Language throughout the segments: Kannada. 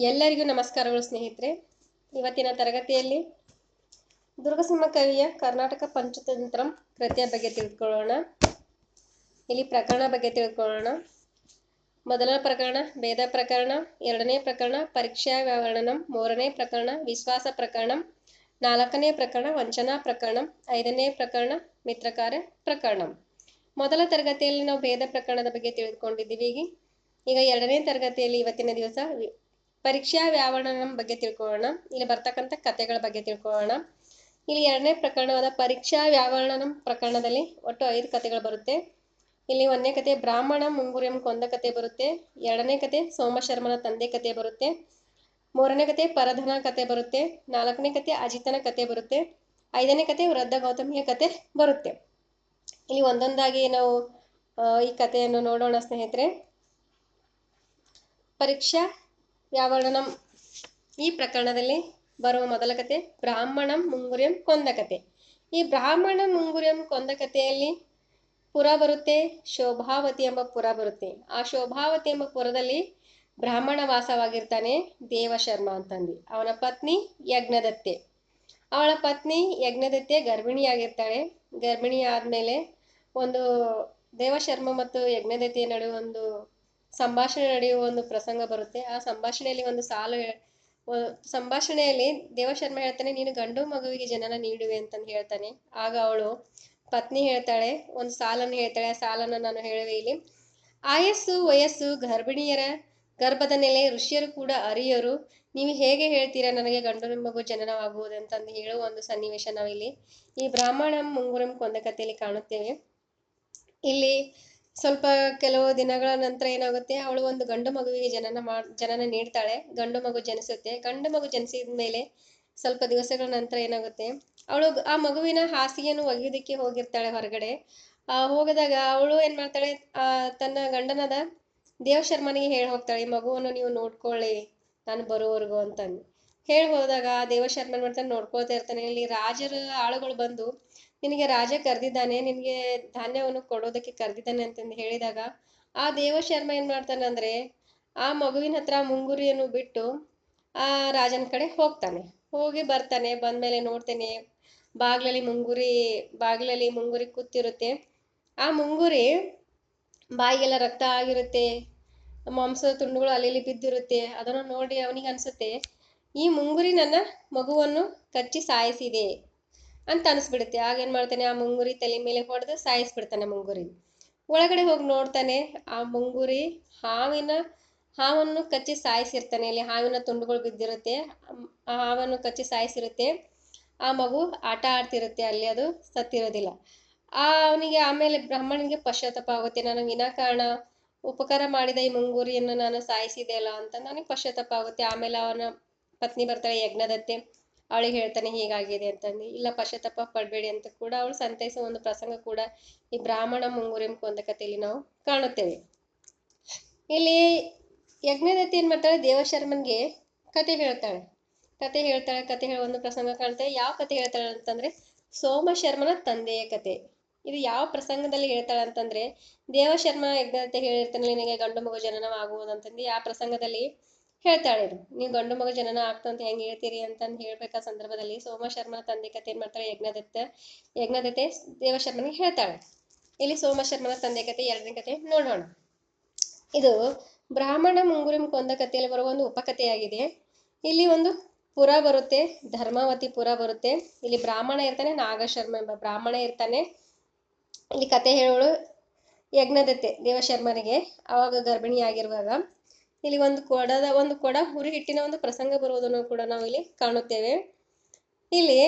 ಎಲ್ಲರಿಗೂ ನಮಸ್ಕಾರಗಳು ಸ್ನೇಹಿತರೆ. ಇವತ್ತಿನ ತರಗತಿಯಲ್ಲಿ ದುರ್ಗಸಿಂಹ ಕವಿಯ ಕರ್ನಾಟಕ ಪಂಚತಂತ್ರ ಕೃತಿಯ ಬಗ್ಗೆ ತಿಳ್ಕೊಳ್ಳೋಣ. ಇಲ್ಲಿ ಪ್ರಕರಣ ಬಗ್ಗೆ ತಿಳ್ಕೊಳ್ಳೋಣ. ಮೊದಲ ಪ್ರಕರಣ ಭೇದ ಪ್ರಕರಣ, ಎರಡನೇ ಪ್ರಕರಣ ಪರೀಕ್ಷಾ ವ್ಯಾವರಣಂ, ಮೂರನೇ ಪ್ರಕರಣ ವಿಶ್ವಾಸ ಪ್ರಕರಣ, ನಾಲ್ಕನೇ ಪ್ರಕರಣ ವಂಚನಾ ಪ್ರಕರಣ, ಐದನೇ ಪ್ರಕರಣ ಮಿತ್ರಕಾರ್ಯ ಪ್ರಕರಣ. ಮೊದಲ ತರಗತಿಯಲ್ಲಿ ನಾವು ಭೇದ ಪ್ರಕರಣದ ಬಗ್ಗೆ ತಿಳಿದುಕೊಂಡಿದ್ದೀವಿ. ಈಗ ಎರಡನೇ ತರಗತಿಯಲ್ಲಿ ಇವತ್ತಿನ ದಿವಸ ಪರೀಕ್ಷಾ ವ್ಯಾವರಣಂ ಬಗ್ಗೆ ತಿಳ್ಕೊಳ್ಳೋಣ. ಇಲ್ಲಿ ಬರ್ತಕ್ಕಂಥ ಕಥೆಗಳ ಬಗ್ಗೆ ತಿಳ್ಕೊಳ್ಳೋಣ. ಇಲ್ಲಿ ಎರಡನೇ ಪ್ರಕರಣವಾದ ಪರೀಕ್ಷಾ ವ್ಯಾವರಣಂ ಪ್ರಕರಣದಲ್ಲಿ ಒಟ್ಟು 5 ಕಥೆಗಳು ಬರುತ್ತೆ. ಇಲ್ಲಿ ಒಂದನೇ ಕತೆ ಬ್ರಾಹ್ಮಣ ಮುಂಗುರಿಯಂ ಕೊಂದ ಕತೆ ಬರುತ್ತೆ. ಎರಡನೇ ಕತೆ ಸೋಮಶರ್ಮನ ತಂದೆ ಕತೆ ಬರುತ್ತೆ. ಮೂರನೇ ಕತೆ ಪರಧನ ಕತೆ ಬರುತ್ತೆ. ನಾಲ್ಕನೇ ಕತೆ ಅಜಿತನ ಕತೆ ಬರುತ್ತೆ. ಐದನೇ ಕತೆ ವೃದ್ಧ ಗೌತಮಿಯ ಕತೆ ಬರುತ್ತೆ. ಇಲ್ಲಿ ಒಂದೊಂದಾಗಿ ನಾವು ಈ ಕಥೆಯನ್ನು ನೋಡೋಣ ಸ್ನೇಹಿತರೆ. ಪರೀಕ್ಷಾ ವ್ಯಾವರಣಂ ಈ ಪ್ರಕರಣದಲ್ಲಿ ಬರುವ ಮೊದಲ ಕತೆ ಬ್ರಾಹ್ಮಣಂ ಮುಂಗುರಿಯಂ ಕೊಂದ ಕತೆ. ಈ ಬ್ರಾಹ್ಮಣ ಮುಂಗುರಿಯಂ ಕೊಂದ ಕಥೆಯಲ್ಲಿ ಪುರ ಬರುತ್ತೆ, ಶೋಭಾವತಿ ಎಂಬ ಪುರ ಬರುತ್ತೆ. ಆ ಶೋಭಾವತಿ ಎಂಬ ಪುರದಲ್ಲಿ ಬ್ರಾಹ್ಮಣ ವಾಸವಾಗಿರ್ತಾನೆ ದೇವಶರ್ಮ ಅಂತಂದು. ಅವನ ಪತ್ನಿ ಯಜ್ಞದತ್ತೆ. ಅವಳ ಪತ್ನಿ ಯಜ್ಞದತ್ತೆ ಗರ್ಭಿಣಿಯಾಗಿರ್ತಾಳೆ. ಗರ್ಭಿಣಿ ಆದ್ಮೇಲೆ ಒಂದು ದೇವಶರ್ಮ ಮತ್ತು ಯಜ್ಞದತ್ತೆಯ ನಡುವೆ ಒಂದು ಸಂಭಾಷಣೆ ನಡೆಯುವ ಒಂದು ಪ್ರಸಂಗ ಬರುತ್ತೆ. ಆ ಸಂಭಾಷಣೆಯಲ್ಲಿ ಒಂದು ಸಂಭಾಷಣೆಯಲ್ಲಿ ದೇವಶರ್ಮ ಹೇಳ್ತಾನೆ, ನೀನು ಗಂಡು ಮಗುವಿಗೆ ಜನನ ನೀಡುವೆ ಅಂತಂದು ಹೇಳ್ತಾನೆ. ಆಗ ಅವಳು ಪತ್ನಿ ಹೇಳ್ತಾಳೆ, ಒಂದು ಸಾಲನ್ನು ಹೇಳ್ತಾಳೆ. ಆ ಸಾಲನ್ನು ನಾನು ಹೇಳುವೆ ಇಲ್ಲಿ. ಆಯಸ್ಸು ವಯಸ್ಸು ಗರ್ಭಿಣಿಯರ ಗರ್ಭದ ನೆಲೆ ಋಷಿಯರು ಕೂಡ ಅರಿಯರು, ನೀವು ಹೇಗೆ ಹೇಳ್ತೀರಾ ನನಗೆ ಗಂಡು ಮಗು ಜನನವಾಗುವುದು ಅಂತಂದು ಹೇಳುವ ಒಂದು ಸನ್ನಿವೇಶ ನಾವಿಲ್ಲಿ ಈ ಬ್ರಾಹ್ಮಣ ಮುಂಗುರಂ ಕೊಂದ ಕಥೆಯಲ್ಲಿ ಕಾಣುತ್ತೇವೆ. ಇಲ್ಲಿ ಸ್ವಲ್ಪ ಕೆಲವು ದಿನಗಳ ನಂತರ ಏನಾಗುತ್ತೆ, ಅವಳು ಒಂದು ಗಂಡು ಮಗುವಿಗೆ ಜನನ ನೀಡ್ತಾಳೆ. ಗಂಡು ಮಗು ಜನಿಸುತ್ತೆ. ಗಂಡು ಮಗು ಜನಿಸಿದ ಮೇಲೆ ಸ್ವಲ್ಪ ದಿವಸಗಳ ನಂತರ ಏನಾಗುತ್ತೆ, ಅವಳು ಆ ಮಗುವಿನ ಹಾಸಿಗೆಯನ್ನು ಒಗೆಯೋದಕ್ಕೆ ಹೋಗಿರ್ತಾಳೆ ಹೊರಗಡೆ. ಹೋಗದಾಗ ಅವಳು ಏನ್ ಮಾಡ್ತಾಳೆ, ತನ್ನ ಗಂಡನದ ದೇವಶರ್ಮನಿಗೆ ಹೇಳಿ ಹೋಗ್ತಾಳೆ, ಈ ಮಗುವನ್ನು ನೀವು ನೋಡ್ಕೊಳ್ಳಿ ನಾನು ಬರೋವರೆಗೂ ಅಂತಂದು ಹೇಳಿ ಹೋದಾಗ ಆ ದೇವಶರ್ಮ ಏನ್ ಮಾಡ್ತಾನೆ, ನೋಡ್ಕೊಳ್ತಾ ಇರ್ತಾನೆ. ಇಲ್ಲಿ ರಾಜರ ಆಳುಗಳು ಬಂದು ನಿನಗೆ ರಾಜ ಕರೆದಿದ್ದಾನೆ, ನಿನಗೆ ಧಾನ್ಯವನ್ನು ಕೊಡೋದಕ್ಕೆ ಕರೆದಿದ್ದಾನೆ ಅಂತಂದು ಹೇಳಿದಾಗ ಆ ದೇವಶರ್ಮ ಏನ್ ಮಾಡ್ತಾನಂದ್ರೆ ಆ ಮಗುವಿನ ಹತ್ರ ಮುಂಗುರಿಯನ್ನು ಬಿಟ್ಟು ಆ ರಾಜನ ಕಡೆ ಹೋಗ್ತಾನೆ. ಹೋಗಿ ಬರ್ತಾನೆ. ಬಂದ್ಮೇಲೆ ನೋಡ್ತೇನೆ ಬಾಗ್ಲಲ್ಲಿ ಮುಂಗುರಿ ಕೂತಿರುತ್ತೆ. ಆ ಮುಂಗುರಿ ಬಾಯಿಗೆಲ್ಲ ರಕ್ತ ಆಗಿರುತ್ತೆ, ಮಾಂಸದ ತುಂಡುಗಳು ಅಲ್ಲಿ ಬಿದ್ದಿರುತ್ತೆ. ಅದನ್ನು ನೋಡಿ ಅವನಿಗೆ ಅನ್ಸುತ್ತೆ, ಈ ಮುಂಗುರಿ ನನ್ನ ಮಗುವನ್ನು ಕಚ್ಚಿ ಸಾಯಿಸಿದೆ ಅಂತ ಅನಿಸ್ಬಿಡುತ್ತೆ. ಆಗ ಏನ್ ಮಾಡ್ತಾನೆ, ಆ ಮುಂಗುರಿ ತಲೆ ಮೇಲೆ ಹೊಡೆದು ಸಾಯಿಸ್ಬಿಡ್ತಾನೆ ಮುಂಗುರಿ. ಒಳಗಡೆ ಹೋಗಿ ನೋಡ್ತಾನೆ, ಆ ಮುಂಗುರಿ ಹಾವನ್ನು ಕಚ್ಚಿ ಸಾಯಿಸಿರ್ತಾನೆ. ಇಲ್ಲಿ ಹಾವಿನ ತುಂಡುಗಳು ಬಿದ್ದಿರುತ್ತೆ. ಆ ಹಾವನ್ನು ಕಚ್ಚಿ ಸಾಯಿಸಿರುತ್ತೆ. ಆ ಮಗು ಆಟ ಆಡ್ತಿರುತ್ತೆ ಅಲ್ಲಿ, ಅದು ಸತ್ತಿರೋದಿಲ್ಲ. ಅವನಿಗೆ ಆಮೇಲೆ ಬ್ರಾಹ್ಮಣನಿಗೆ ಪಶ್ಚಾತ್ತಾಪ ಆಗುತ್ತೆ, ನಾನು ವಿನಾಕಾರಣ ಉಪಕಾರ ಮಾಡಿದ ಈ ಮುಂಗುರಿಯನ್ನು ನಾನು ಸಾಯಿಸಿದೆ ಅಲ್ಲ ಅಂತ ನನಗೆ ಪಶ್ಚಾತ್ತಾಪ ಆಗುತ್ತೆ. ಆಮೇಲೆ ಅವನ ಪತ್ನಿ ಬರ್ತಾಳೆ ಯಜ್ಞದತ್ತೆ. ಅವಳಿಗೆ ಹೇಳ್ತಾನೆ ಹೀಗಾಗಿದೆ ಅಂತಂದು. ಇಲ್ಲ, ಪಶ್ಚಾತ್ತಾಪ ಪಡಬೇಡಿ ಅಂತ ಕೂಡ ಅವಳು ಸಂತೈಸುವ ಒಂದು ಪ್ರಸಂಗ ಕೂಡ ಈ ಬ್ರಾಹ್ಮಣ ಮುಂಗುರಿಯಂ ಕೊಂದ ಕಥೆಯಲ್ಲಿ ನಾವು ಕಾಣುತ್ತೇವೆ. ಇಲ್ಲಿ ಯಜ್ಞದತ್ತಿ ಏನ್ ಮಾಡ್ತಾಳೆ, ದೇವಶರ್ಮನ್ಗೆ ಕತೆ ಹೇಳ್ತಾಳೆ. ಕತೆ ಹೇಳುವ ಒಂದು ಪ್ರಸಂಗ ಕಾಣ್ತೇವೆ. ಯಾವ ಕತೆ ಹೇಳ್ತಾಳೆ ಅಂತಂದ್ರೆ ಸೋಮಶರ್ಮನ ತಂದೆಯ ಕತೆ. ಇದು ಯಾವ ಪ್ರಸಂಗದಲ್ಲಿ ಹೇಳ್ತಾಳೆ ಅಂತಂದ್ರೆ, ದೇವಶರ್ಮ ಯಜ್ಞದತ್ತೆ ಹೇಳಿರ್ತಾನೆ ನಿನಗೆ ಗಂಡು ಮಗು ಜನನವಾಗುವುದಂತಂದು. ಆ ಪ್ರಸಂಗದಲ್ಲಿ ಹೇಳ್ತಾಳೆ, ನೀವು ಗಂಡು ಮಗು ಜನನ ಆಗ್ತಂತ ಹೆಂಗೆ ಹೇಳ್ತೀರಿ ಅಂತಂದು ಹೇಳ್ಬೇಕಾ ಸಂದರ್ಭದಲ್ಲಿ ಸೋಮಶರ್ಮನ ತಂದೆ ಕತೆ ಏನ್ ಮಾಡ್ತಾಳೆ, ಯಜ್ಞದತ್ತೆ ದೇವಶರ್ಮನಿಗೆ ಹೇಳ್ತಾಳೆ. ಇಲ್ಲಿ ಸೋಮಶರ್ಮನ ತಂದೆ ಕತೆ ಎರಡನೇ ಕತೆ ನೋಡೋಣ. ಇದು ಬ್ರಾಹ್ಮಣ ಮುಂಗುರಿಂ ಕೊಂದ ಕಥೆಯಲ್ಲಿ ಬರುವ ಒಂದು ಉಪಕಥೆಯಾಗಿದೆ. ಇಲ್ಲಿ ಒಂದು ಪುರ ಬರುತ್ತೆ, ಧರ್ಮಾವತಿ ಪುರ ಬರುತ್ತೆ. ಇಲ್ಲಿ ಬ್ರಾಹ್ಮಣ ಇರ್ತಾನೆ, ನಾಗಶರ್ಮ ಎಂಬ ಬ್ರಾಹ್ಮಣ ಇರ್ತಾನೆ. ಇಲ್ಲಿ ಕತೆ ಹೇಳೋಳು ಯಜ್ಞದತ್ತೆ ದೇವಶರ್ಮನಿಗೆ ಅವಾಗ ಗರ್ಭಿಣಿಯಾಗಿರುವಾಗ. ಇಲ್ಲಿ ಒಂದು ಕೊಡ ಹುರಿ ಹಿಟ್ಟಿನ ಒಂದು ಪ್ರಸಂಗ ಬರುವುದನ್ನು ಕೂಡ ನಾವು ಇಲ್ಲಿ ಕಾಣುತ್ತೇವೆ. ಇಲ್ಲಿ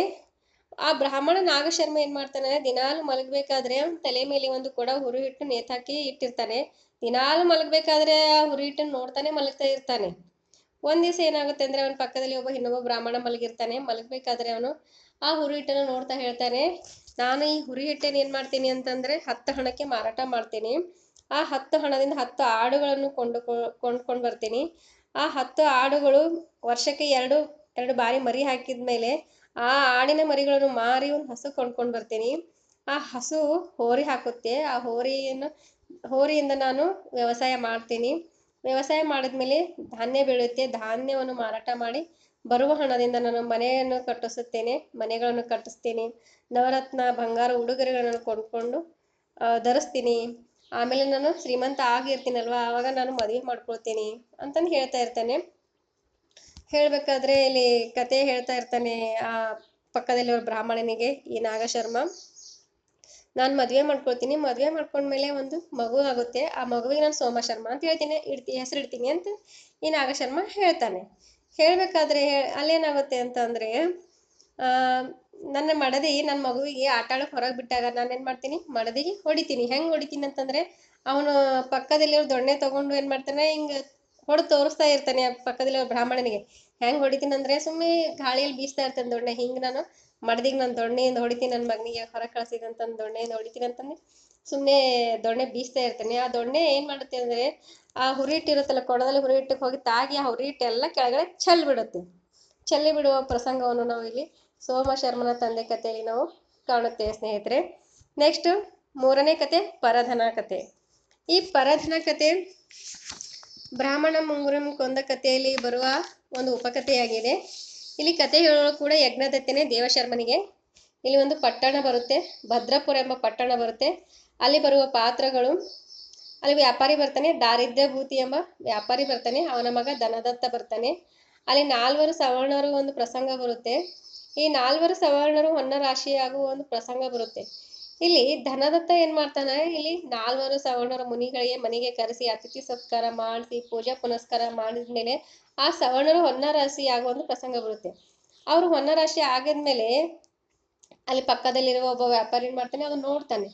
ಆ ಬ್ರಾಹ್ಮಣ ನಾಗಶರ್ಮ ಏನ್ ಮಾಡ್ತಾನೆ, ದಿನಾಲು ಮಲಗಬೇಕಾದ್ರೆ ತಲೆ ಮೇಲೆ ಒಂದು ಕೊಡ ಹುರಿ ಹಿಟ್ಟು ನೇತಾಕಿ ಇಟ್ಟಿರ್ತಾನೆ. ದಿನಾಲು ಮಲಗಬೇಕಾದ್ರೆ ಆ ಹುರಿ ಹಿಟ್ಟನ್ನು ನೋಡ್ತಾನೆ ಮಲಗ್ತಾ ಇರ್ತಾನೆ. ಒಂದ್ ದಿವಸ ಏನಾಗುತ್ತೆ ಅಂದ್ರೆ, ಅವನ ಪಕ್ಕದಲ್ಲಿ ಇನ್ನೊಬ್ಬ ಬ್ರಾಹ್ಮಣ ಮಲಗಿರ್ತಾನೆ. ಮಲಗಬೇಕಾದ್ರೆ ಅವನು ಆ ಹುರಿ ಹಿಟ್ಟನ್ನು ನೋಡ್ತಾ ಹೇಳ್ತಾನೆ, ನಾನು ಈ ಹುರಿ ಹಿಟ್ಟನ್ನು ಏನ್ ಮಾಡ್ತೀನಿ ಅಂತಂದ್ರೆ 10 ಹಣಕ್ಕೆ ಮಾರಾಟ ಮಾಡ್ತೀನಿ. ಆ 10 ಹಣದಿಂದ 10 ಆಡುಗಳನ್ನು ಕೊಂಡ್ಕೊಂಡು ಬರ್ತೀನಿ. ಆ 10 ಆಡುಗಳು ವರ್ಷಕ್ಕೆ ಎರಡು ಬಾರಿ ಮರಿ ಹಾಕಿದ್ಮೇಲೆ ಆ ಆಡಿನ ಮರಿಗಳನ್ನು ಮಾರಿ ಒಂದು ಹಸು ಕೊಂಡ್ಕೊಂಡು ಬರ್ತೀನಿ. ಆ ಹಸು ಹೋರಿ ಹಾಕುತ್ತೆ. ಆ ಹೋರಿಯಿಂದ ನಾನು ವ್ಯವಸಾಯ ಮಾಡ್ತೀನಿ. ವ್ಯವಸಾಯ ಮಾಡಿದ್ಮೇಲೆ ಧಾನ್ಯ ಬೆಳೆಯುತ್ತೆ, ಧಾನ್ಯವನ್ನು ಮಾರಾಟ ಮಾಡಿ ಬರುವ ಹಣದಿಂದ ನಾನು ಮನೆಯನ್ನು ಕಟ್ಟಿಸುತ್ತೇನೆ, ಮನೆಗಳನ್ನು ಕಟ್ಟಿಸ್ತೀನಿ, ನವರತ್ನ ಬಂಗಾರ ಉಡುಗೊರೆಗಳನ್ನು ಕೊಂಡ್ಕೊಂಡು ಧರಿಸ್ತೀನಿ. ಆಮೇಲೆ ನಾನು ಶ್ರೀಮಂತ ಆಗಿರ್ತೀನಲ್ವಾ, ಆವಾಗ ನಾನು ಮದುವೆ ಮಾಡ್ಕೊಳ್ತೀನಿ ಅಂತಂದು ಹೇಳ್ತಾ ಇರ್ತಾನೆ. ಹೇಳ್ಬೇಕಾದ್ರೆ ಇಲ್ಲಿ ಕತೆ ಹೇಳ್ತಾ ಇರ್ತಾನೆ ಆ ಪಕ್ಕದಲ್ಲಿರೋ ಬ್ರಾಹ್ಮಣನಿಗೆ, ಈ ನಾಗಶರ್ಮ. ನಾನು ಮದುವೆ ಮಾಡ್ಕೊಳ್ತೀನಿ, ಮದುವೆ ಮಾಡ್ಕೊಂಡ್ಮೇಲೆ ಒಂದು ಮಗು ಆಗುತ್ತೆ, ಆ ಮಗುವಿಗೆ ನಾನು ಸೋಮಶರ್ಮ ಅಂತ ಹೇಳ್ತೀನಿ, ಹೆಸರಿಡ್ತೀನಿ ಅಂತ ಈ ನಾಗಶರ್ಮ ಹೇಳ್ತಾನೆ. ಹೇಳ್ಬೇಕಾದ್ರೆ ಅಲ್ಲೇನಾಗುತ್ತೆ ಅಂತಂದ್ರೆ ನನ್ನ ಮಡದಿ ನನ್ನ ಮಗುವಿಗೆ ಆಟ ಆಡೋಕೆ ಹೊರಗೆ ಬಿಟ್ಟಾಗ ನಾನೇನು ಮಾಡ್ತೀನಿ, ಮಡದಿಗೆ ಹೊಡಿತೀನಿ. ಹೆಂಗೆ ಹೊಡಿತೀನಿ ಅಂತಂದ್ರೆ ಅವನು ಪಕ್ಕದಲ್ಲಿರೋ ದೊಣ್ಣೆ ತಗೊಂಡು ಏನು ಮಾಡ್ತಾನೆ, ಹಿಂಗೆ ಹೊಡೆದು ತೋರಿಸ್ತಾ ಇರ್ತಾನೆ ಆ ಪಕ್ಕದಲ್ಲಿರೋ ಬ್ರಾಹ್ಮಣನಿಗೆ. ಹೆಂಗೆ ಹೊಡಿತೀನಿ ಅಂದರೆ ಸುಮ್ಮನೆ ಗಾಳಿಯಲ್ಲಿ ಬೀಸ್ತಾ ಇರ್ತಾನೆ ದೊಣ್ಣೆ. ಹಿಂಗೆ ನಾನು ಮಡದಿಗೆ ನಾನು ದೊಣ್ಣೆಯಿಂದ ಹೊಡಿತೀನಿ, ನನ್ನ ಮಗನಿಗೆ ಹೊರಗೆ ಕಳಿಸಿದಂತಂದು ದೊಣ್ಣೆಯಿಂದ ಹೊಡಿತೀನಿ ಅಂತಂದು ಸುಮ್ಮನೆ ದೊಣ್ಣೆ ಬೀಸ್ತಾ ಇರ್ತಾನೆ. ಆ ದೊಣ್ಣೆ ಏನು ಮಾಡುತ್ತೆ ಅಂದರೆ ಆ ಹುರಿ ಹಿಟ್ಟಿರುತ್ತಲ್ಲ, ಕೊಡದಲ್ಲಿ ಹುರಿ ಹಿಟ್ಟಿಗೆ ಹೋಗಿ ತಾಗಿ ಆ ಹುರಿ ಹಿಟ್ಟೆಲ್ಲ ಕೆಳಗಡೆ ಚೆಲ್ಲಿ ಬಿಡುತ್ತೆ. ಚೆಲ್ಲಿ ಬಿಡುವ ಪ್ರಸಂಗವನ್ನು ನಾವು ಇಲ್ಲಿ ಸೋಮಶರ್ಮನ ತಂದೆ ಕಥೆಯಲ್ಲಿ ನಾವು ಕಾಣುತ್ತೇವೆ ಸ್ನೇಹಿತರೆ. ನೆಕ್ಸ್ಟ್ 3ನೇ ಕತೆ ಪರಧನ ಕತೆ. ಈ ಪರಧನ ಕತೆ ಬ್ರಾಹ್ಮಣ ಮುಂಗುರಂ ಕೊಂದ ಕಥೆಯಲ್ಲಿ ಬರುವ ಒಂದು ಉಪಕಥೆಯಾಗಿದೆ. ಇಲ್ಲಿ ಕತೆ ಹೇಳೋಳು ಕೂಡ ಯಜ್ಞದತ್ತನೇ ದೇವಶರ್ಮನಿಗೆ. ಇಲ್ಲಿ ಒಂದು ಪಟ್ಟಣ ಬರುತ್ತೆ, ಭದ್ರಪುರ ಎಂಬ ಪಟ್ಟಣ ಬರುತ್ತೆ. ಅಲ್ಲಿ ಬರುವ ಪಾತ್ರಗಳು, ಅಲ್ಲಿ ವ್ಯಾಪಾರಿ ಬರ್ತಾನೆ, ದಾರಿದ್ರ್ಯ ಭೂತಿ ಎಂಬ ವ್ಯಾಪಾರಿ ಬರ್ತಾನೆ, ಅವನ ಮಗ ಧನದತ್ತ ಬರ್ತಾನೆ. ಅಲ್ಲಿ 4 ಸವರ್ಣರು ಒಂದು ಪ್ರಸಂಗ ಬರುತ್ತೆ. ಈ 4 ಸವರ್ಣರು ಹೊನ್ನ ರಾಶಿಯಾಗುವ ಒಂದು ಪ್ರಸಂಗ ಬರುತ್ತೆ. ಇಲ್ಲಿ ಧನದತ್ತ ಏನ್ ಮಾಡ್ತಾನೆ, ಇಲ್ಲಿ 4 ಸವರ್ಣರ ಮುನಿಗಳಿಗೆ ಮನೆಗೆ ಕರೆಸಿ ಅತಿಥಿ ಸತ್ಕಾರ ಮಾಡಿಸಿ ಪೂಜಾ ಪುನಸ್ಕಾರ ಮಾಡಿದ್ಮೇಲೆ ಆ ಸವರ್ಣರು ಹೊನ್ನ ರಾಶಿ ಆಗುವ ಒಂದು ಪ್ರಸಂಗ ಬರುತ್ತೆ. ಅವರು ಹೊನ್ನ ರಾಶಿ ಆಗಿದ್ಮೇಲೆ ಅಲ್ಲಿ ಪಕ್ಕದಲ್ಲಿರುವ ಒಬ್ಬ ವ್ಯಾಪಾರಿ ಏನ್ ಮಾಡ್ತಾನೆ, ಅವ್ನು ನೋಡ್ತಾನೆ,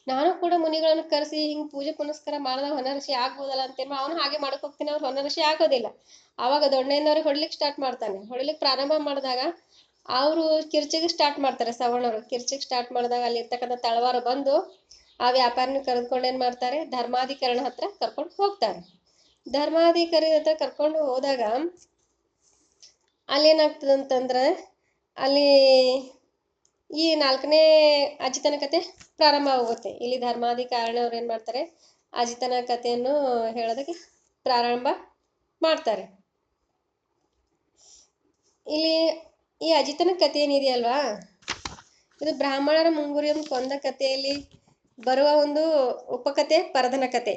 ನಾನು ಕೂಡ ಮುನಿಗಳನ್ನು ಕರೆಸಿ ಹಿಂಗೆ ಪೂಜೆ ಪುನಸ್ಕಾರ ಮಾಡಿದಾಗ ಹೊನ್ನರಾಶಿ ಆಗ್ಬೋದಲ್ಲ ಅಂತೇಳಿ ಅವನು ಹಾಗೆ ಮಾಡಕ್ ಹೋಗ್ತೀನಿ, ಅವ್ರು ಹೊನ್ನರಾಶಿ ಆಗೋದಿಲ್ಲ. ಆವಾಗ ದೊಣ್ಣೆಯಿಂದ ಅವ್ರಿಗೆ ಹೊಡ್ಲಿಕ್ಕೆ ಸ್ಟಾರ್ಟ್ ಮಾಡ್ತಾನೆ. ಹೊಡ್ಲಿಕ್ಕೆ ಪ್ರಾರಂಭ ಮಾಡಿದಾಗ ಅವರು ಕಿರ್ಚಿಗೆ ಸ್ಟಾರ್ಟ್ ಮಾಡ್ತಾರೆ, ಸವರ್ಣರು ಕಿರ್ಚಿಗೆ ಸ್ಟಾರ್ಟ್ ಮಾಡಿದಾಗ ಅಲ್ಲಿರ್ತಕ್ಕಂಥ ತಳವಾರ ಬಂದು ಆ ವ್ಯಾಪಾರಿನ ಕರೆದುಕೊಂಡು ಏನು ಮಾಡ್ತಾರೆ, ಧರ್ಮಾಧಿಕರಣ ಹತ್ರ ಕರ್ಕೊಂಡು ಹೋಗ್ತಾರೆ. ಧರ್ಮಾಧಿಕಾರಿ ಹತ್ರ ಕರ್ಕೊಂಡು ಹೋದಾಗ ಅಲ್ಲೇನಾಗ್ತದೆ ಅಂತಂದ್ರೆ ಅಲ್ಲಿ ಈ 4ನೇ ಅಜಿತನ ಕತೆ ಪ್ರಾರಂಭ ಆಗುತ್ತೆ. ಇಲ್ಲಿ ಧರ್ಮಾಧಿಕಾರಿಣವ್ರು ಏನು ಮಾಡ್ತಾರೆ, ಅಜಿತನ ಕಥೆಯನ್ನು ಹೇಳೋದಕ್ಕೆ ಪ್ರಾರಂಭ ಮಾಡ್ತಾರೆ. ಇಲ್ಲಿ ಈ ಅಜಿತನ ಕಥೆ ಏನಿದೆಯಲ್ವಾ, ಇದು ಬ್ರಾಹ್ಮಣರ ಮುಂಗುರಿಯನ್ನು ಕೊಂದ ಕಥೆಯಲ್ಲಿ ಬರುವ ಒಂದು ಉಪಕಥೆ ಪರಧನ ಕತೆ.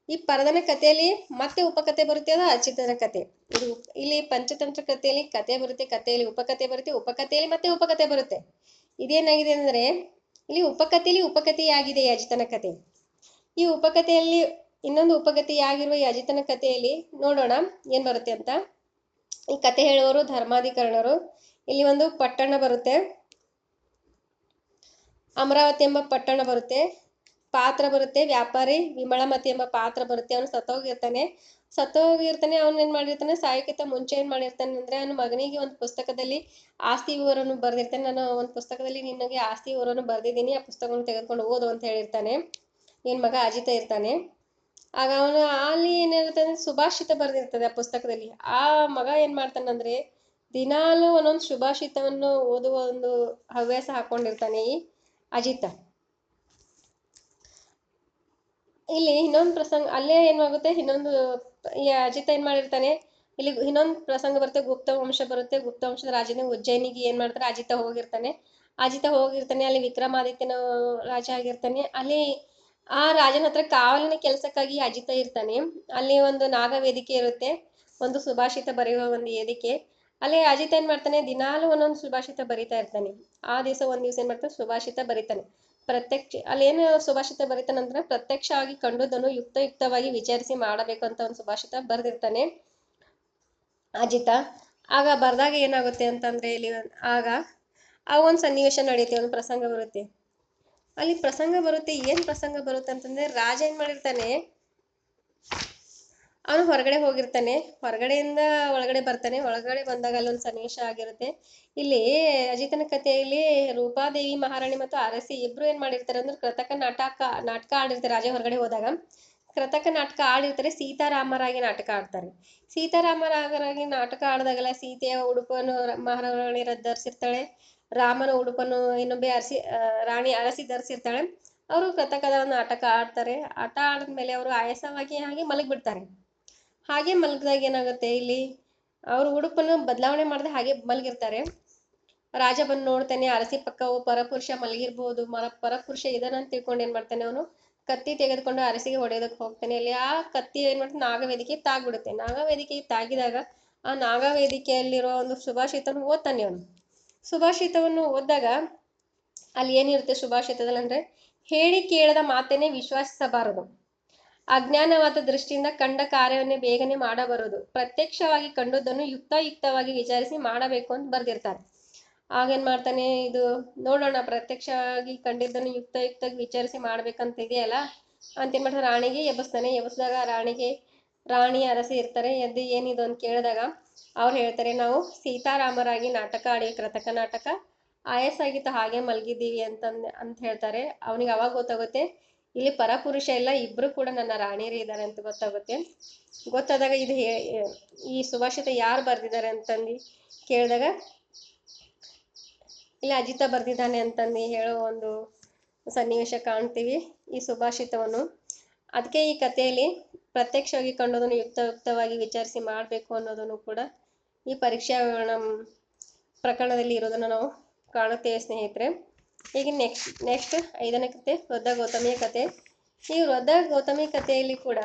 ಈ ಪರಧನ ಕಥೆಯಲ್ಲಿ ಮತ್ತೆ ಉಪಕಥೆ ಬರುತ್ತೆ, ಅದು ಅಜಿತನ ಕತೆ. ಇದು ಇಲ್ಲಿ ಪಂಚತಂತ್ರ ಕಥೆಯಲ್ಲಿ ಕತೆ ಬರುತ್ತೆ, ಕಥೆಯಲ್ಲಿ ಉಪಕಥೆ ಬರುತ್ತೆ, ಉಪಕಥೆಯಲ್ಲಿ ಮತ್ತೆ ಉಪಕಥೆ ಬರುತ್ತೆ. ಇದೇನಾಗಿದೆ ಅಂದರೆ ಇಲ್ಲಿ ಉಪಕಥೆಯಾಗಿದೆ ಈ ಅಜಿತನ ಕತೆ. ಈ ಉಪಕಥೆಯಲ್ಲಿ ಇನ್ನೊಂದು ಉಪಕಥೆಯಾಗಿರುವ ಈ ಅಜಿತನ ಕಥೆಯಲ್ಲಿ ನೋಡೋಣ ಏನ್ ಬರುತ್ತೆ ಅಂತ. ಈ ಕತೆ ಹೇಳುವವರು ಧರ್ಮಾಧಿಕರಣರು. ಇಲ್ಲಿ ಒಂದು ಪಟ್ಟಣ ಬರುತ್ತೆ, ಅಮರಾವತಿ ಎಂಬ ಪಟ್ಟಣ ಬರುತ್ತೆ. ಪಾತ್ರ ಬರುತ್ತೆ ವ್ಯಾಪಾರಿ ವಿಮಳಮತಿ ಎಂಬ ಪಾತ್ರ ಬರುತ್ತೆ. ಅವನು ಸತ್ತೋಗಿರ್ತಾನೆ. ಅವನು ಏನ್ ಮಾಡಿರ್ತಾನೆ, ಸಾಯಕ್ಕಿಂತ ಮುಂಚೆ ಏನ್ ಮಾಡಿರ್ತಾನೆ ಅಂದ್ರೆ ಅವನ ಮಗನಿಗೆ ಒಂದು ಪುಸ್ತಕದಲ್ಲಿ ಆಸ್ತಿ ವಿವರವನ್ನು ಬರೆದಿರ್ತಾನೆ. ನಾನು ಒಂದು ಪುಸ್ತಕದಲ್ಲಿ ನಿನಗೆ ಆಸ್ತಿ ವಿವರವನ್ನು ಬರೆದಿದ್ದೀನಿ, ಆ ಪುಸ್ತಕವನ್ನು ತೆಗೆದುಕೊಂಡು ಓದು ಅಂತ ಹೇಳಿರ್ತಾನೆ. ಏನ್ ಮಗ ಅಜಿತ ಇರ್ತಾನೆ. ಆಗ ಅವನು ಅಲ್ಲಿ ಏನಿರ್ತದೆ, ಸುಭಾಷಿತ ಬರೆದಿರ್ತದೆ ಆ ಪುಸ್ತಕದಲ್ಲಿ. ಆ ಮಗ ಏನ್ ಮಾಡ್ತಾನಂದ್ರೆ ದಿನಾಲೂ ಒಂದೊಂದು ಸುಭಾಷಿತವನ್ನು ಓದುವ ಒಂದು ಹವ್ಯಾಸ ಹಾಕೊಂಡಿರ್ತಾನೆ ಈ ಅಜಿತ. ಇಲ್ಲಿ ಇನ್ನೊಂದು ಪ್ರಸಂಗ ಅಲ್ಲೇ ಏನಾಗುತ್ತೆ, ಈ ಅಜಿತ ಏನ್ ಮಾಡಿರ್ತಾನೆ, ಇಲ್ಲಿ ಇನ್ನೊಂದು ಪ್ರಸಂಗ ಬರುತ್ತೆ, ಗುಪ್ತ ವಂಶ ಬರುತ್ತೆ. ಗುಪ್ತ ವಂಶದ ರಾಜನ ಉಜ್ಜಯಿನಿಗೆ ಏನ್ ಮಾಡ್ತಾರೆ, ಅಜಿತ ಹೋಗಿರ್ತಾನೆ. ಅಲ್ಲಿ ವಿಕ್ರಮಾದಿತ್ಯನ ರಾಜ ಆಗಿರ್ತಾನೆ. ಅಲ್ಲಿ ಆ ರಾಜನ ಹತ್ರ ಕಾವಲಿನ ಕೆಲಸಕ್ಕಾಗಿ ಅಜಿತ ಇರ್ತಾನೆ. ಅಲ್ಲಿ ಒಂದು ನಾಗ ವೇದಿಕೆ ಇರುತ್ತೆ, ಒಂದು ಸುಭಾಷಿತ ಬರೆಯುವ ಒಂದು ವೇದಿಕೆ. ಅಲ್ಲಿ ಅಜಿತ ಏನ್ ಮಾಡ್ತಾನೆ, ದಿನಾಲೂ ಒಂದೊಂದು ಸುಭಾಷಿತ ಬರಿತಾ ಇರ್ತಾನೆ. ಆ ದಿವಸ ಒಂದ್ ದಿವಸ ಏನ್ ಮಾಡ್ತಾನೆ, ಸುಭಾಷಿತ ಬರಿತಾನೆ. ಅಲ್ಲಿ ಏನು ಸುಭಾಷಿತ ಬರಿತಾನಂದ್ರೆ ಪ್ರತ್ಯಕ್ಷವಾಗಿ ಕಂಡುದನ್ನು ಯುಕ್ತವಾಗಿ ವಿಚಾರಿಸಿ ಮಾಡಬೇಕು ಅಂತ ಒಂದು ಸುಭಾಷಿತ ಬರೆದಿರ್ತಾನೆ ಅಜಿತ. ಆಗ ಬರ್ದಾಗ ಏನಾಗುತ್ತೆ ಅಂತಂದ್ರೆ ಇಲ್ಲಿ ಆ ಒಂದು ಸನ್ನಿವೇಶ ನಡೆಯುತ್ತೆ, ಒಂದು ಪ್ರಸಂಗ ಬರುತ್ತೆ. ಅಲ್ಲಿ ಏನ್ ಪ್ರಸಂಗ ಬರುತ್ತೆ ಅಂತಂದ್ರೆ ರಾಜ ಏನ್ ಮಾಡಿರ್ತಾನೆ, ಅವನು ಹೊರಗಡೆ ಹೋಗಿರ್ತಾನೆ, ಹೊರಗಡೆಯಿಂದ ಒಳಗಡೆ ಬರ್ತಾನೆ. ಒಳಗಡೆ ಬಂದಾಗ ಅಲ್ಲೊಂದು ಸನ್ನಿವೇಶ ಆಗಿರುತ್ತೆ. ಇಲ್ಲಿ ಅಜಿತನ ಕಥೆಯಲ್ಲಿ ರೂಪಾದೇವಿ ಮಹಾರಾಣಿ ಮತ್ತು ಅರಸಿ ಇಬ್ರು ಏನ್ ಮಾಡಿರ್ತಾರೆ ಅಂದ್ರೆ ಕೃತಕ ನಾಟಕ ಆಡಿರ್ತಾರೆ. ರಾಜ ಹೊರಗಡೆ ಹೋದಾಗ ಕೃತಕ ನಾಟಕ ಆಡಿರ್ತಾರೆ, ಸೀತಾರಾಮರಾಗಿ ನಾಟಕ ಆಡ್ತಾರೆ. ಸೀತಾರಾಮರಾಗಿ ನಾಟಕ ಆಡಿದಾಗಲ್ಲ ಸೀತೆಯ ಉಡುಪನ್ನು ಮಹಾರಾಣಿ ಧರಿಸಿರ್ತಾಳೆ, ರಾಮನ ಉಡುಪನ್ನು ಇನ್ನೊಬ್ಬೆ ರಾಣಿ ಅರಸಿ ಧರಿಸಿರ್ತಾಳೆ. ಅವರು ಕಥಕದ ನಾಟಕ ಆಡ್ತಾರೆ. ಆಟ ಆಡಿದ್ಮೇಲೆ ಅವರು ಆಯಾಸವಾಗಿ ಹಾಗೆ ಮಲಗಿಬಿಡ್ತಾರೆ. ಹಾಗೆ ಮಲಗಿದಾಗ ಏನಾಗುತ್ತೆ, ಇಲ್ಲಿ ಅವರು ಉಡುಪನ್ನು ಬದಲಾವಣೆ ಮಾಡದೆ ಹಾಗೆ ಮಲಗಿರ್ತಾರೆ. ರಾಜ ಬಂದು ನೋಡ್ತಾನೆ, ಅರಸಿ ಪಕ್ಕ ಪರಪುರುಷ ಮಲಗಿರ್ಬೋದು, ಪರಪುರುಷ ಇದನ್ನಂತ ತಿಳ್ಕೊಂಡು ಏನ್ ಮಾಡ್ತಾನೆ, ಅವನು ಕತ್ತಿ ತೆಗೆದುಕೊಂಡು ಅರಸಿಗೆ ಹೊಡೆಯೋದಕ್ಕೆ ಹೋಗ್ತಾನೆ. ಅಲ್ಲಿ ಆ ಕತ್ತಿ ಏನ್ ಮಾಡ್ತಾನೆ, ನಾಗವೇದಿಕೆ ತಾಗ್ಬಿಡುತ್ತೆ. ನಾಗವೇದಿಕೆ ತಾಗಿದಾಗ ಆ ನಾಗವೇದಿಕೆಯಲ್ಲಿರೋ ಒಂದು ಸುಭಾಷಿತವನ್ನು ಓದ್ತಾನೆ ಅವನು. ಸುಭಾಷಿತವನ್ನು ಓದಿದಾಗ ಅಲ್ಲಿ ಏನಿರುತ್ತೆ ಸುಭಾಷಿತದಲ್ಲಿ ಅಂದ್ರೆ, ಹೇಳಿ ಕೇಳದ ಮಾತನ್ನೇ ವಿಶ್ವಾಸಿಸಬಾರದು, ಅಜ್ಞಾನವಾದ ದೃಷ್ಟಿಯಿಂದ ಕಂಡ ಕಾರ್ಯವನ್ನೇ ಬೇಗನೆ ಮಾಡಬಾರದು, ಪ್ರತ್ಯಕ್ಷವಾಗಿ ಕಂಡುದನ್ನು ಯುಕ್ತವಾಗಿ ವಿಚಾರಿಸಿ ಮಾಡಬೇಕು ಅಂತ ಬರ್ದಿರ್ತಾರೆ. ಆಗೇನ್ ಮಾಡ್ತಾನೆ, ಇದು ನೋಡೋಣ ಪ್ರತ್ಯಕ್ಷವಾಗಿ ಕಂಡಿದ್ದನ್ನು ಯುಕ್ತವಾಗಿ ವಿಚಾರಿಸಿ ಮಾಡ್ಬೇಕಂತ ಇದೆಯಲ್ಲ ಅಂತೇನ್ ಮಾಡ್ತಾನೆ, ರಾಣಿಗೆ ಎಬ್ಬಿಸ್ತಾನೆ. ಎಬ್ಬಿಸಿದಾಗ ರಾಣಿ ಅರಸಿ ಇರ್ತಾರೆ. ಎದ್ದು ಏನಿದು ಅಂತ ಕೇಳಿದಾಗ ಅವ್ರು ಹೇಳ್ತಾರೆ, ನಾವು ಸೀತಾರಾಮರಾಗಿ ನಾಟಕ ಆಡಿ ಕೃತಕ ನಾಟಕ, ಆಯಾಸ ಆಗಿತ್ತು ಹಾಗೆ ಮಲಗಿದ್ದೀವಿ ಅಂತ ಹೇಳ್ತಾರೆ. ಅವನಿಗೆ ಅವಾಗ ಗೊತ್ತಾಗುತ್ತೆ, ಇಲ್ಲಿ ಪರಪುರುಷ ಇಲ್ಲ, ಇಬ್ರು ಕೂಡ ನನ್ನ ರಾಣಿಯರೇ ಇದ್ದಾರೆ ಅಂತ ಗೊತ್ತಾಗುತ್ತೆ. ಗೊತ್ತಾದಾಗ ಇದು ಈ ಸುಭಾಷಿತ ಯಾರು ಬರ್ದಿದ್ದಾರೆ ಅಂತಂದು ಕೇಳಿದಾಗ ಇಲ್ಲಿ ಅಜಿತ ಬರ್ದಿದ್ದಾನೆ ಅಂತಂದು ಹೇಳೋ ಒಂದು ಸನ್ನಿವೇಶ ಕಾಣ್ತೀವಿ ಈ ಸುಭಾಷಿತವನ್ನು. ಅದಕ್ಕೆ ಈ ಕಥೆಯಲ್ಲಿ ಪ್ರತ್ಯಕ್ಷವಾಗಿ ಕಂಡೋದನ್ನು ಯುಕ್ತವಾಗಿ ವಿಚಾರಿಸಿ ಮಾಡಬೇಕು ಅನ್ನೋದನ್ನು ಕೂಡ ಈ ಪರೀಕ್ಷಾ ವಿವರಣ ಪ್ರಕರಣದಲ್ಲಿ ಇರೋದನ್ನು ನಾವು ಕಾಣುತ್ತೇವೆ ಸ್ನೇಹಿತರೆ. ಈಗ ನೆಕ್ಸ್ಟ್ 5ನೇ ಕತೆ, ವೃದ್ಧ ಗೌತಮಿಯ ಕತೆ. ಈ ವೃದ್ಧ ಗೌತಮಿ ಕಥೆಯಲ್ಲಿ ಕೂಡ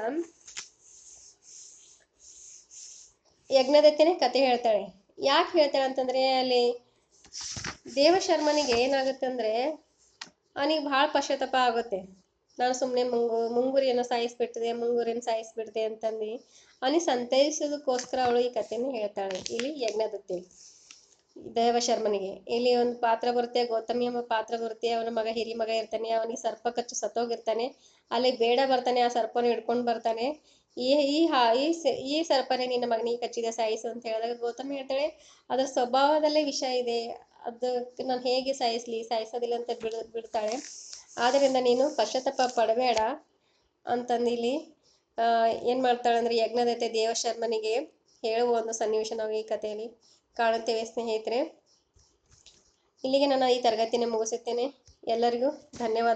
ಯಜ್ಞದತ್ತೆನೇ ಕತೆ ಹೇಳ್ತಾಳೆ. ಯಾಕೆ ಹೇಳ್ತಾಳೆ ಅಂತಂದ್ರೆ, ಅಲ್ಲಿ ದೇವಶರ್ಮನಿಗೆ ಏನಾಗುತ್ತೆ ಅಂದ್ರೆ, ಅವನಿಗೆ ಬಹಳ ಪಶ್ಚಾತ್ತಾಪ ಆಗುತ್ತೆ. ನಾನು ಸುಮ್ಮನೆ ಮುಂಗುರಿಯನ್ನು ಸಾಯಿಸ್ಬಿಡ್ತೆ ಅಂತಂದು ಅವನಿಗೆ ಸಂತೈಸೋದಕ್ಕೋಸ್ಕರ ಅವಳು ಈ ಕಥೆಯನ್ನು ಹೇಳ್ತಾಳೆ. ಇಲ್ಲಿ ಯಜ್ಞದತ್ತೆ ದೇವಶರ್ಮನಿಗೆ ಇಲ್ಲಿ ಒಂದು ಪಾತ್ರ ಬರುತ್ತೆ, ಗೌತಮಿ ಎಂಬ ಪಾತ್ರ ಬರುತ್ತೆ. ಅವನ ಮಗ ಹಿರಿ ಮಗ ಇರ್ತಾನೆ, ಅವನಿಗೆ ಸರ್ಪ ಕಚ್ಚು ಸತ್ತೋಗಿರ್ತಾನೆ. ಅಲ್ಲಿ ಬೇಡ ಬರ್ತಾನೆ, ಆ ಸರ್ಪನ ಹಿಡ್ಕೊಂಡು ಬರ್ತಾನೆ. ಈ ಸರ್ಪನೇ ನಿನ್ನ ಮಗನಿಗೆ ಕಚ್ಚಿದೆ, ಸಾಯಿಸು ಅಂತ ಹೇಳಿದಾಗ ಗೌತಮಿ ಹೇಳ್ತಾಳೆ, ಅದರ ಸ್ವಭಾವದಲ್ಲೇ ವಿಷ ಇದೆ, ಅದಕ್ಕೆ ನಾನು ಹೇಗೆ ಸಾಯಿಸೋದಿಲ್ಲ ಅಂತ ಬಿಡ್ತಾಳೆ. ಆದ್ದರಿಂದ ನೀನು ಪಶ್ಚಾತ್ತಾಪ ಪಡಬೇಡ ಅಂತಂದು ಇಲ್ಲಿ ಏನ್ ಮಾಡ್ತಾಳೆ ಅಂದ್ರೆ, ಯಜ್ಞದತ್ತೆ ದೇವಶರ್ಮನಿಗೆ ಹೇಳುವ ಒಂದು ಸನ್ನಿವೇಶ ನಾವು ಈ ಕಥೆಯಲ್ಲಿ ಕಾಣುತ್ತೇವೆ ಸ್ನೇಹಿತರೆ. ಇಲ್ಲಿಗೆ ನಾನು ಈ ತರಗತಿಯನ್ನು ಮುಗಿಸುತ್ತೇನೆ. ಎಲ್ಲರಿಗೂ ಧನ್ಯವಾದಗಳು.